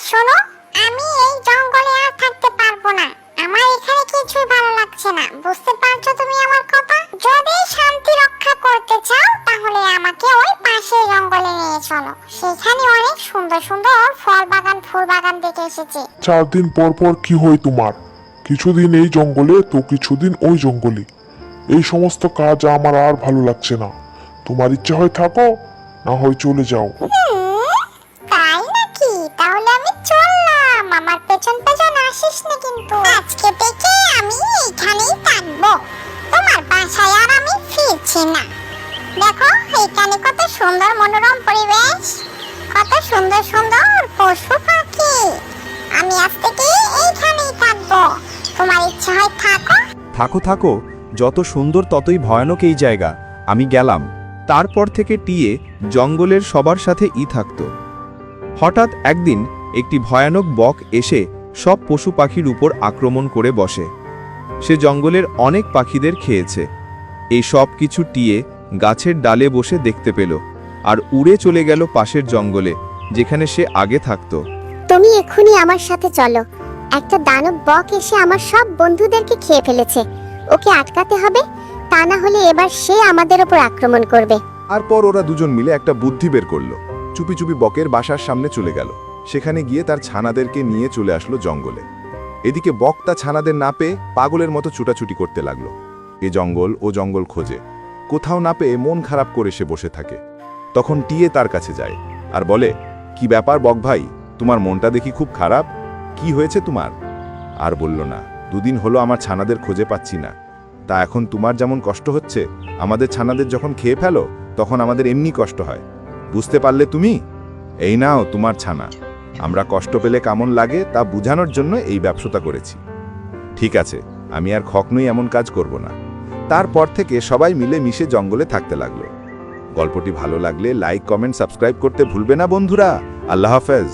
শোনো, আমি এই জঙ্গলে আর থাকতে পারবো না। আমার এখানে কিছুই ভালো লাগছে না, বুঝতে পারছো তুমি আমার কথা? যদি শান্তি রক্ষা করতে চাও তাহলে আমাকে ওই পাশের জঙ্গলে নিয়ে চলো। সেখানে অনেক সুন্দর সুন্দর ফল বাগান ফুল বাগান দেখে এসেছি। 4 দিন পর পর কি হয় তোমার? কিছুদিন এই জঙ্গলে তো কিছুদিন ওই জঙ্গলে। এই সমস্ত কাজ আমার আর ভালো লাগছে না। তোমার ইচ্ছা হয় থাকো, না হয় চলে যাও। তাই নাকি? তাহলে আমি চললাম। আমার পেছন পেছন আসিস না কিন্তু। আজকে থেকে আমি এখানেই থাকবো, তোমার বাসায় আর আমি ফিরছি না। দেখো এখানে কত সুন্দর মনোরম পরিবেশ, কত সুন্দর সুন্দর পশু পাখি। আমি আজ থেকে এইখানেই থাকবো, তোমার ইচ্ছা হয় থাকো। থাকো থাকো, যত সুন্দর ততই ভয়ানক এই জায়গা। আমি গেলাম। তারপর থেকে টিয়ে জঙ্গলের সবার সাথে থাকত। হঠাৎ একদিন একটি ভয়ানক বক এসে সব পশু পাখির উপর আক্রমণ করে বসে। সে জঙ্গলের অনেক পাখিদের খেয়েছে। এই সব কিছু টিয়ে গাছের ডালে বসে দেখতে পেল আর উড়ে চলে গেল পাশের জঙ্গলে, যেখানে সে আগে থাকত। তুমি এক্ষুনি আমার সাথে চলো। একটা দানব বক এসে আমার সব বন্ধুদেরকে খেয়ে ফেলেছে, ওকে আটকাতে হবে, তা না হলে এবার সে আমাদের উপর আক্রমণ করবে। তারপর ওরা দুজন মিলে একটা বুদ্ধি বের করলো। চুপি চুপি বকের বাসার সামনে চলে গেল। সেখানে গিয়ে তার ছানাদেরকে নিয়ে চলে আসলো জঙ্গলে। এদিকে বক তা ছানাদের না পেয়ে পাগলের মতো ছুটাছুটি করতে লাগলো। এ জঙ্গল ও জঙ্গল খোঁজে, কোথাও না পেয়ে মন খারাপ করে সে বসে থাকে। তখন টিয়ে তার কাছে যায় আর বলে, কি ব্যাপার বক ভাই, তোমার মনটা দেখি খুব খারাপ, কি হয়েছে তোমার? আর বলল না, 2 দিন হলো আমার ছানাদের খুঁজে পাচ্ছি না। তা এখন তোমার যেমন কষ্ট হচ্ছে, আমাদের ছানাদের যখন খেয়ে ফেলো তখন আমাদের এমনি কষ্ট হয়, বুঝতে পারলে তুমি? এই নাও তোমার ছানা। আমরা কষ্ট পেলে কেমন লাগে তা বোঝানোর জন্য এই ব্যবসাটা করেছি। ঠিক আছে, আমি আর কখনোই এমন কাজ করব না। তারপর থেকে সবাই মিলে মিশে জঙ্গলে থাকতে লাগলো। গল্পটি ভালো লাগলে লাইক কমেন্ট সাবস্ক্রাইব করতে ভুলবে না বন্ধুরা। আল্লাহ হাফেজ।